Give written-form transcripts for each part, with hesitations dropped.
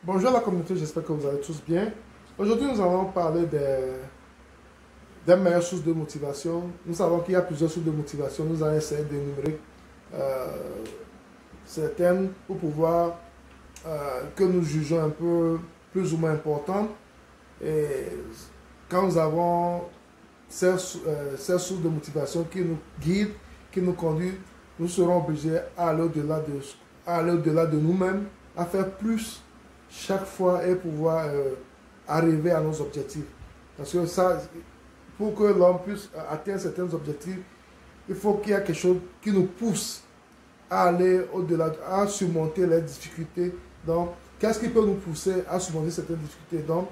Bonjour la communauté, j'espère que vous allez tous bien. Aujourd'hui, nous allons parler des meilleures sources de motivation. Nous savons qu'il y a plusieurs sources de motivation. Nous allons essayer d'énumérer euh, certaines pour pouvoir que nous jugeons un peu plus ou moins importantes. Et quand nous avons ces sources de motivation qui nous guident, qui nous conduisent, nous serons obligés à aller au-delà de nous-mêmes, à faire plus chaque fois et pouvoir arriver à nos objectifs. Parce que ça, pour que l'homme puisse atteindre certains objectifs, il faut qu'il y ait quelque chose qui nous pousse à aller au-delà, à surmonter les difficultés. Donc, qu'est-ce qui peut nous pousser à surmonter certaines difficultés? Donc,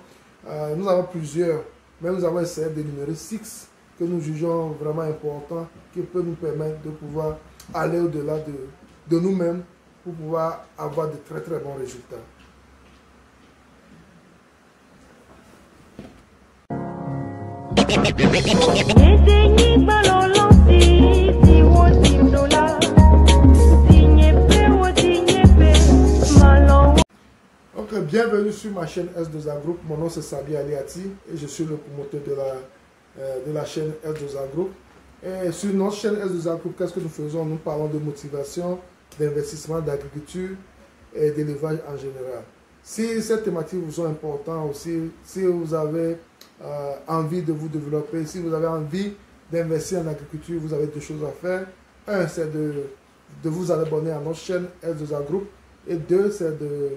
nous avons plusieurs, mais nous avons essayé d'énumérer 6 que nous jugeons vraiment importants, qui peuvent nous permettre de pouvoir aller au-delà de nous-mêmes pour pouvoir avoir de très très bons résultats. Ok, bienvenue sur ma chaîne S2A Group. Mon nom c'est Sabi Aliati et je suis le promoteur de la chaîne S2A Group. Et sur notre chaîne S2A Group, qu'est-ce que nous faisons? Nous parlons de motivation, d'investissement, d'agriculture et d'élevage en général. Si ces thématiques vous sont importantes aussi, si vous avez envie de vous développer, si vous avez envie d'investir en agriculture, vous avez deux choses à faire. Un, c'est de vous abonner à notre chaîne S2A Group. Et deux, c'est de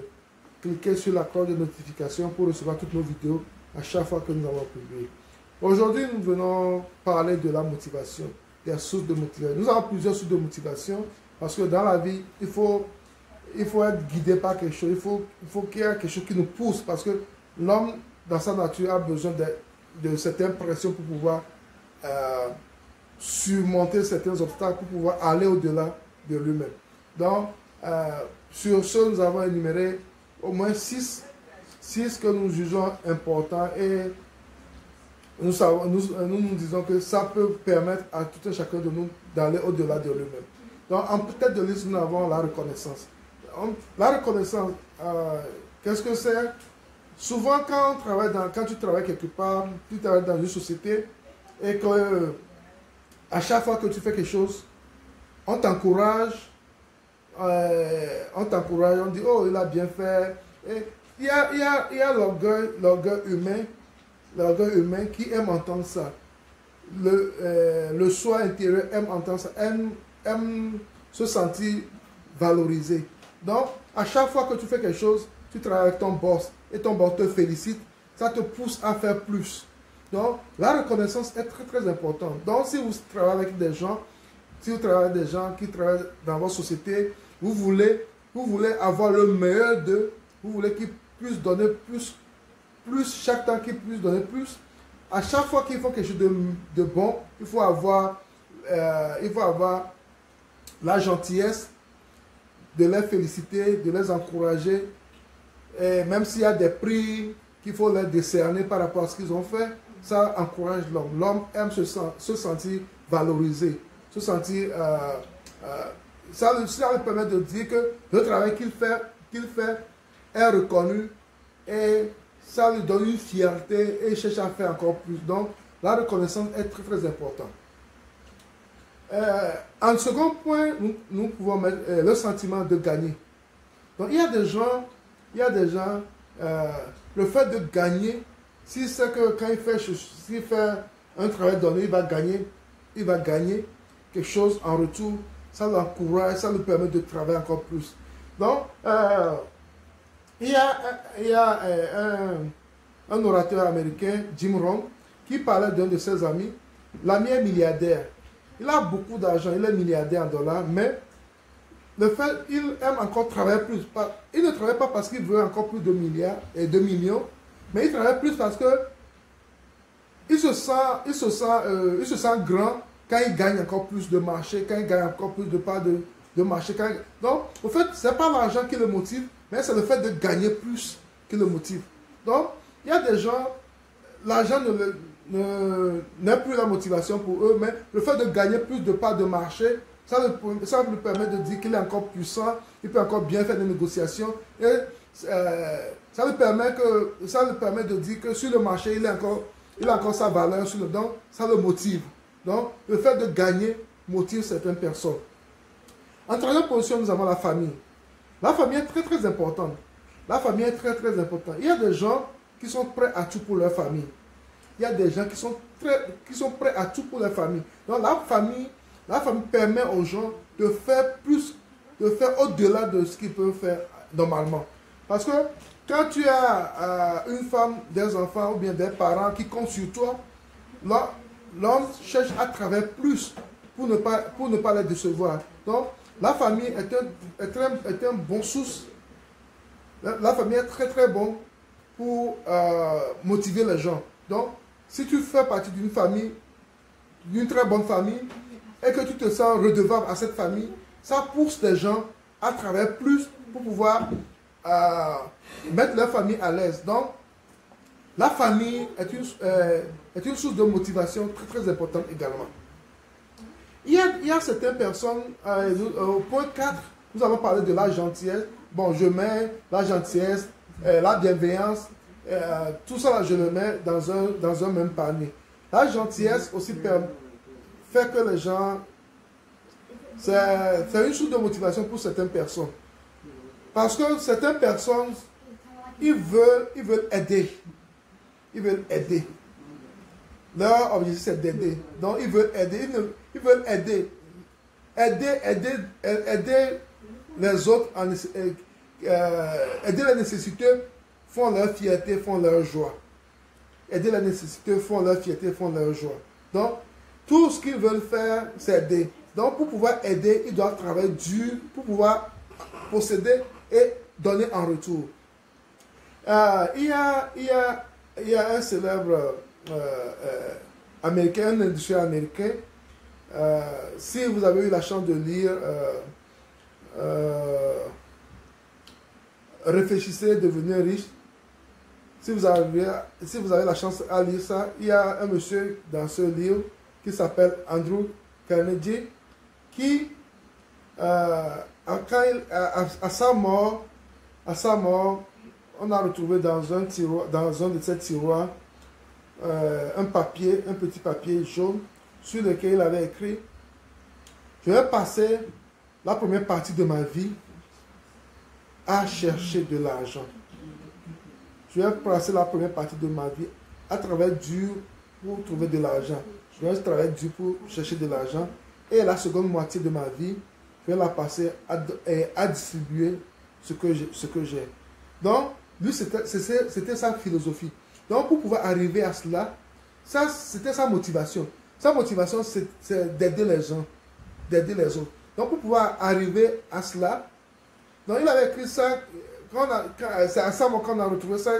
cliquer sur la cloche de notification pour recevoir toutes nos vidéos à chaque fois que nous allons publier. Aujourd'hui, nous venons parler de la motivation, des sources de motivation. Nous avons plusieurs sources de motivation parce que dans la vie, il faut être guidé par quelque chose. Il faut qu'il y ait quelque chose qui nous pousse parce que l'homme, dans sa nature, a besoin de certaines pressions pour pouvoir surmonter certains obstacles, pour pouvoir aller au-delà de lui-même. Donc, sur ce, nous avons énuméré au moins 6 que nous jugeons importants et nous disons que ça peut permettre à tout un chacun de nous d'aller au-delà de lui-même. Donc, en tête de liste, nous avons la reconnaissance. La reconnaissance, qu'est-ce que c'est? Souvent, quand tu travailles quelque part, tu travailles dans une société et que à chaque fois que tu fais quelque chose, on t'encourage, on dit, oh, il a bien fait. Et il y a l'orgueil humain qui aime entendre ça. Le soi intérieur aime entendre ça, aime se sentir valorisé. Donc, à chaque fois que tu fais quelque chose, tu travailles avec ton boss et ton boss te félicite, ça te pousse à faire plus. Donc, la reconnaissance est très très importante. Donc, si vous travaillez avec des gens, si vous travaillez avec des gens qui travaillent dans votre société, vous voulez avoir le meilleur d'eux, vous voulez qu'ils puissent donner plus, chaque temps qu'ils puissent donner plus. À chaque fois qu'ils font quelque chose de bon, il faut avoir la gentillesse de les féliciter, de les encourager. Et même s'il y a des prix qu'il faut les décerner par rapport à ce qu'ils ont fait, ça encourage l'homme. L'homme aime se sentir valorisé, se sentir... ça lui permet de dire que le travail qu'il fait est reconnu et ça lui donne une fierté et il cherche à faire encore plus. Donc, la reconnaissance est très très importante. En second point, nous pouvons mettre le sentiment de gagner. Donc, il y a des gens, le fait de gagner, si c'est que quand s'il fait un travail donné, il va gagner quelque chose en retour, ça l'encourage, ça lui permet de travailler encore plus. Donc, il y a un orateur américain, Jim Rohn, qui parlait d'un de ses amis. L'ami est milliardaire. Il a beaucoup d'argent, il est milliardaire en dollars, mais il aime encore travailler plus. Il ne travaille pas parce qu'il veut encore plus de milliards et de millions, mais il travaille plus parce que il se sent grand quand il gagne encore plus de marché, quand il gagne encore plus de parts de marché. Donc, en fait, ce n'est pas l'argent qui le motive, mais c'est le fait de gagner plus qui le motive. Donc, il y a des gens, l'argent n'est plus la motivation pour eux, mais le fait de gagner plus de parts de marché, ça lui permet de dire qu'il est encore puissant, il peut encore bien faire des négociations. Et ça lui permet de dire que sur le marché, il a encore sa valeur, donc ça le motive. Donc, le fait de gagner motive certaines personnes. En troisième position, nous avons la famille. La famille est très très importante. La famille est très très importante. Il y a des gens qui sont prêts à tout pour leur famille. Il y a des gens qui sont prêts à tout pour leur famille. Donc la famille permet aux gens de faire plus, de faire au-delà de ce qu'ils peuvent faire normalement. Parce que quand tu as une femme, des enfants ou bien des parents qui comptent sur toi, l'homme cherche à travailler plus pour ne pas les décevoir. Donc la famille est un bon source. La famille est très très bon pour motiver les gens. Donc, si tu fais partie d'une famille, d'une très bonne famille, et que tu te sens redevable à cette famille, ça pousse les gens à travailler plus pour pouvoir mettre leur famille à l'aise. Donc, la famille est une source de motivation très très importante également. Il y a certaines personnes, au point 4, nous allons parler de la gentillesse. Bon, je mets la gentillesse, la bienveillance, tout ça, je le mets dans un même panier. La gentillesse aussi fait que les gens... C'est une source de motivation pour certaines personnes. Parce que certaines personnes, ils veulent aider. Ils veulent aider. Leur objectif, c'est d'aider. Donc, ils veulent aider. Ils veulent aider. Aider les autres, aider les nécessiteux font leur fierté, font leur joie. Aider les nécessiteux font leur fierté, font leur joie. Donc, tout ce qu'ils veulent faire, c'est aider. Donc, pour pouvoir aider, ils doivent travailler dur pour pouvoir posséder et donner en retour. Il y a un célèbre américain, un industriel américain. Si vous avez eu la chance de lire Réfléchissez, devenir riche, si vous avez la chance à lire ça, il y a un monsieur dans ce livre qui s'appelle Andrew Carnegie qui, à sa mort, on a retrouvé dans un de ces tiroirs un petit papier jaune sur lequel il avait écrit: je vais passer la première partie de ma vie à chercher de l'argent. Je vais passer la première partie de ma vie à travailler dur pour trouver de l'argent. Je vais travailler dur pour chercher de l'argent. Et la seconde moitié de ma vie, je vais la passer à distribuer ce que j'ai. Donc, lui, c'était sa philosophie. Donc, pour pouvoir arriver à cela, ça, c'était sa motivation. Sa motivation, c'est d'aider les gens, d'aider les autres. Donc, pour pouvoir arriver à cela, donc il avait écrit ça, c'est à ça qu'on a retrouvé ça,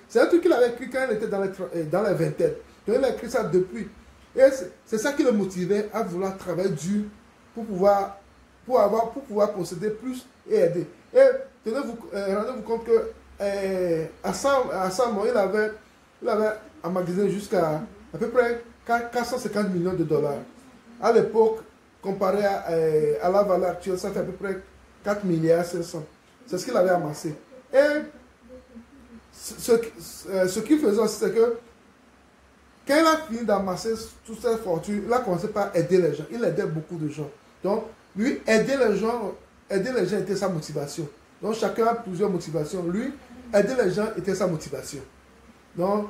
c'est un truc qu'il avait écrit quand il était dans les vingtaines. Donc, il a écrit ça depuis. Et c'est ça qui le motivait à vouloir travailler dur pour pouvoir posséder plus et aider. Et rendez-vous compte que à ça, il avait emmagasiné jusqu'à à peu près 450 millions de dollars. À l'époque, comparé à la valeur actuelle, ça fait à peu près 4 milliards 500. C'est ce qu'il avait amassé. Et ce qu'il faisait aussi, c'est que quand il a fini d'amasser toute cette fortune, il a commencé par aider les gens. Il aidait beaucoup de gens. Donc, lui, aider les gens était sa motivation. Donc, chacun a plusieurs motivations. Lui, aider les gens était sa motivation. Donc,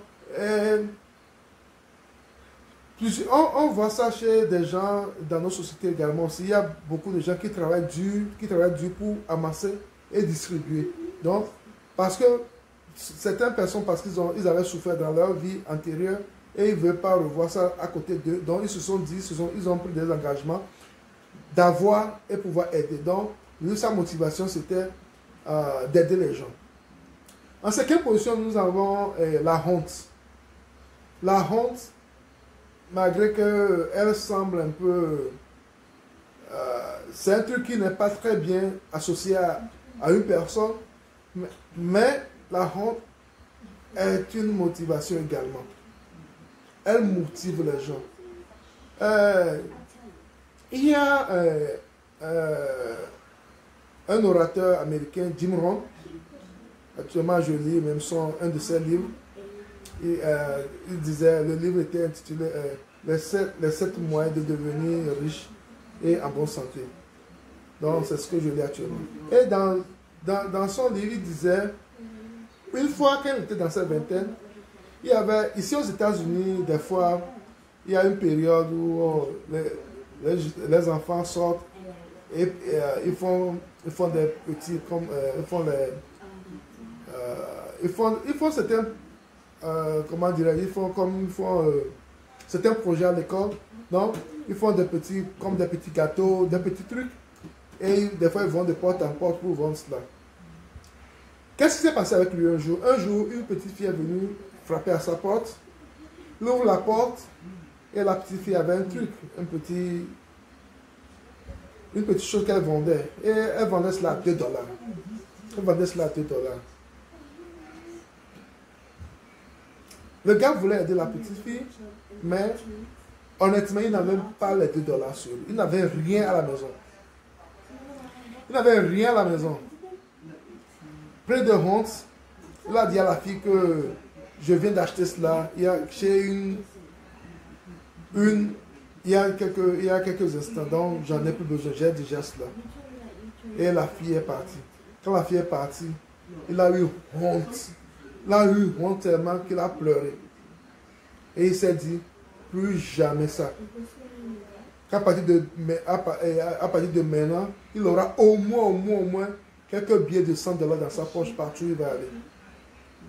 on voit ça chez des gens dans nos sociétés également aussi. Il y a beaucoup de gens qui travaillent dur pour amasser et distribuer. Donc, parce que certaines personnes, parce qu'ils avaient souffert dans leur vie antérieure et ils ne veulent pas revoir ça à côté d'eux, donc ils se sont dit, ils ont pris des engagements d'avoir et pouvoir aider. Donc, lui, sa motivation, c'était d'aider les gens. En cinquième position, nous avons la honte. La honte, malgré qu'elle semble un peu... c'est un truc qui n'est pas très bien associé à une personne, mais la honte est une motivation également. Elle motive les gens. Il y a un orateur américain, Jim Rohn. Actuellement, je lis même un de ses livres. Et, il disait, le livre était intitulé les 7 moyens de devenir riche et en bonne santé. Donc, c'est ce que je lis actuellement. Et dans son livre, il disait, une fois qu'elle était dans sa vingtaine, il y avait, ici aux États-Unis, des fois, il y a une période où les enfants sortent et ils font des petits, comme, ils font certains, comment dirais-je, certains projets à l'école. Donc, ils font des petits, comme des petits gâteaux, des petits trucs. Et des fois, ils vont de porte en porte pour vendre cela. Qu'est-ce qui s'est passé avec lui un jour? Un jour, une petite fille est venue frapper à sa porte. Il ouvre la porte et la petite fille avait un truc, une petite chose qu'elle vendait. Et elle vendait cela à $2. Elle vendait cela à $2. Le gars voulait aider la petite fille, mais honnêtement, il n'avait même pas les $2 sur lui. Il n'avait rien à la maison. Il n'avait rien à la maison. Plein de honte, il a dit à la fille que je viens d'acheter cela. Il y a quelques instants, donc j'en ai plus besoin, j'ai déjà cela. Et la fille est partie. Quand la fille est partie, il a eu honte. Il a eu honte tellement qu'il a pleuré. Et il s'est dit, plus jamais ça. À partir de maintenant, il aura au moins quelques billets de $100 dans sa poche partout où il va aller.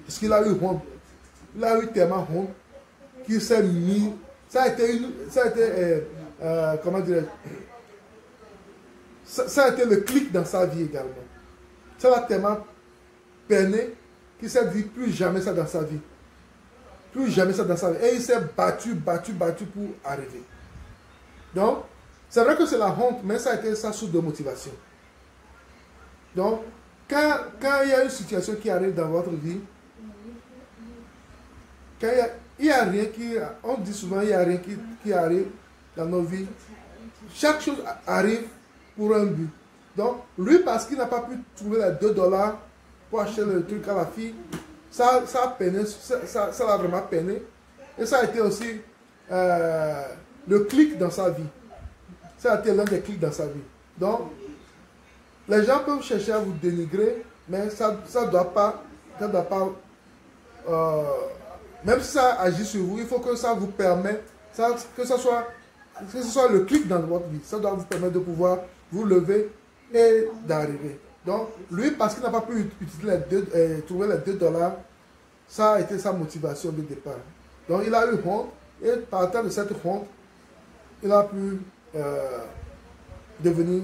Parce qu'il a eu honte. Il a eu tellement honte qu'il s'est mis. Ça a été comment dirais-je, ça a été le clic dans sa vie également. Ça l'a tellement peiné qu'il s'est dit plus jamais ça dans sa vie. Plus jamais ça dans sa vie. Et il s'est battu pour arriver. Donc, c'est vrai que c'est la honte, mais ça a été sa source de motivation. Donc, quand il y a une situation qui arrive dans votre vie, quand il y a rien qui... On dit souvent, il n'y a rien qui arrive dans nos vies. Chaque chose arrive pour un but. Donc, lui, parce qu'il n'a pas pu trouver les $2 pour acheter le truc à la fille, ça a peiné, ça l'a vraiment peiné. Et ça a été aussi le clic dans sa vie. Ça a été l'un des clics dans sa vie. Donc, les gens peuvent chercher à vous dénigrer, mais ça ne doit pas, même si ça agit sur vous, il faut que ça vous permette, que ce soit le clic dans votre vie. Ça doit vous permettre de pouvoir vous lever et d'arriver. Donc, lui, parce qu'il n'a pas pu trouver les $2, ça a été sa motivation de départ. Donc, il a eu honte, et partant de cette honte, il a pu devenir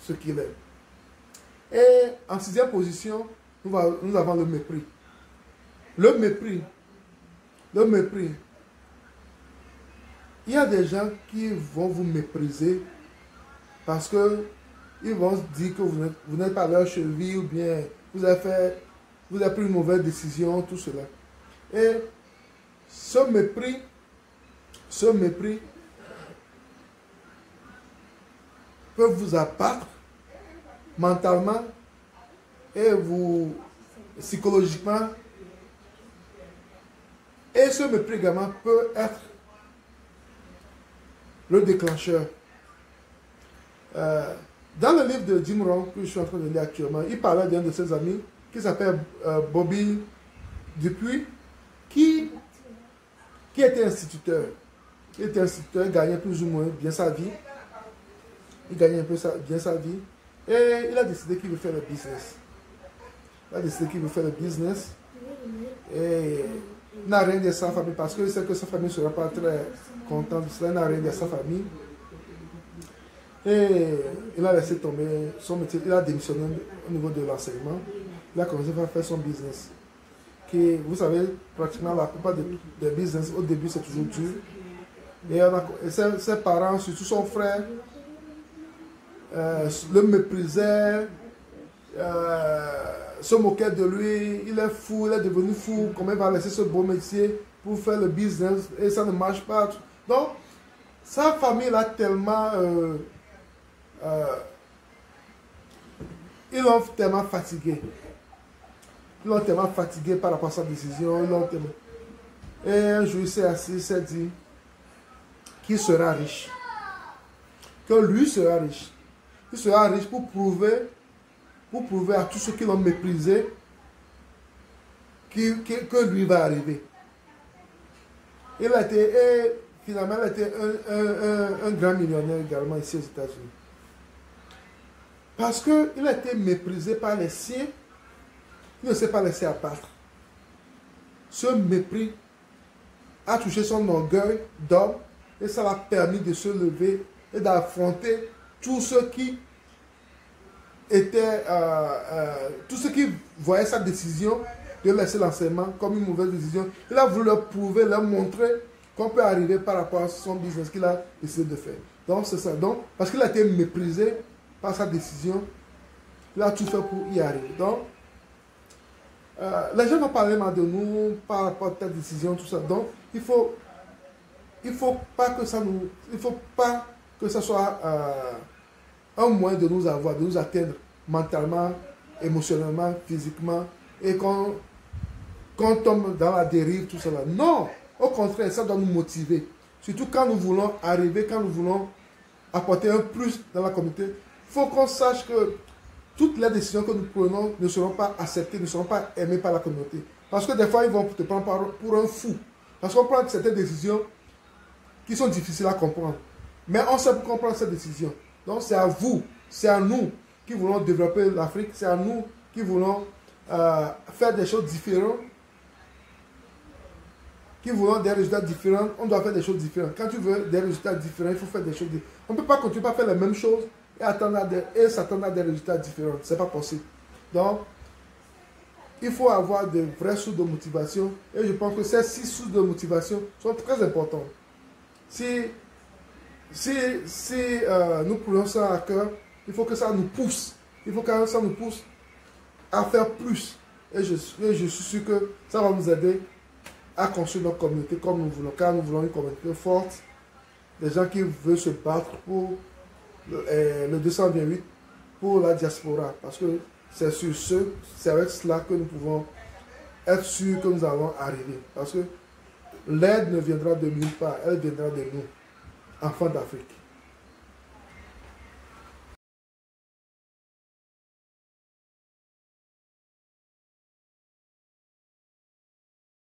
ce qu'il est. Et en 6e position, nous avons le mépris. Le mépris. Il y a des gens qui vont vous mépriser parce que ils vont se dire que vous n'êtes pas à leur cheville ou bien vous avez pris une mauvaise décision, tout cela. Et ce mépris peut vous abattre mentalement et vous psychologiquement. Et ce mépris également peut être le déclencheur. Dans le livre de Jim Rohn que je suis en train de lire actuellement, il parlait d'un de ses amis qui s'appelle Bobby Dupuis, qui était instituteur. Il était instituteur, il gagnait plus ou moins bien sa vie. Il gagnait un peu bien sa vie. Et il a décidé qu'il veut faire le business. Et il n'a rien dit à sa famille parce qu'il sait que sa famille ne sera pas très contente de cela. Il n'a rien dit à sa famille. Et il a laissé tomber son métier. Il a démissionné au niveau de l'enseignement. Il a commencé à faire son business. Qui, vous savez, pratiquement la plupart des business, au début, c'est toujours dur. Et ses parents, surtout son frère, le méprisaient, se moquaient de lui. Il est fou, il est devenu fou. Comment il va laisser ce beau métier pour faire le business et ça ne marche pas. Donc, sa famille l'a tellement... ils l'ont tellement fatigué. Ils l'ont tellement fatigué par rapport à sa décision. Et un jour, il s'est assis, il s'est dit qu'il sera riche. Que lui sera riche. Il sera riche pour prouver à tous ceux qui l'ont méprisé que lui va arriver. Finalement, il a été un grand millionnaire également ici aux États-Unis. Parce qu'il a été méprisé par les siens, il ne s'est pas laissé abattre. Ce mépris a touché son orgueil d'homme et ça l'a permis de se lever et d'affronter tous ceux qui tous ceux qui voyaient sa décision de laisser l'enseignement comme une mauvaise décision. Il a voulu leur prouver, leur montrer qu'on peut arriver par rapport à son business qu'il a décidé de faire. Donc c'est ça. Donc, parce qu'il a été méprisé par sa décision, il a tout fait pour y arriver. Donc, les gens vont parler mal de nous par rapport à ta décision, tout ça. Donc, il faut pas que ça soit un moyen de nous avoir, de nous atteindre mentalement, émotionnellement, physiquement, et qu'on tombe dans la dérive, tout cela. Non, au contraire, ça doit nous motiver. Surtout quand nous voulons arriver, quand nous voulons apporter un plus dans la communauté, il faut qu'on sache que toutes les décisions que nous prenons ne seront pas acceptées, ne seront pas aimées par la communauté. Parce que des fois, ils vont te prendre pour un fou. Parce qu'on prend certaines décisions qui sont difficiles à comprendre. Mais on sait comprendre ces décisions. Donc c'est à vous, c'est à nous qui voulons développer l'Afrique, c'est à nous qui voulons faire des choses différentes, qui voulons des résultats différents. On doit faire des choses différentes. Quand tu veux des résultats différents, il faut faire des choses différentes. On ne peut pas continuer à faire les mêmes choses et s'attendre à des résultats différents. Ce n'est pas possible. Donc, il faut avoir de vraies sources de motivation. Et je pense que ces 6 sources de motivation sont très importantes. Si nous prenons ça à cœur, il faut que ça nous pousse. Il faut que ça nous pousse à faire plus. Et je suis sûr que ça va nous aider à construire notre communauté comme nous voulons. Car nous voulons une communauté forte. Des gens qui veulent se battre pour le 228, pour la diaspora. Parce que c'est avec cela que nous pouvons être sûrs que nous allons arriver. Parce que l'aide ne viendra de nulle part, elle viendra de nous, enfants d'Afrique.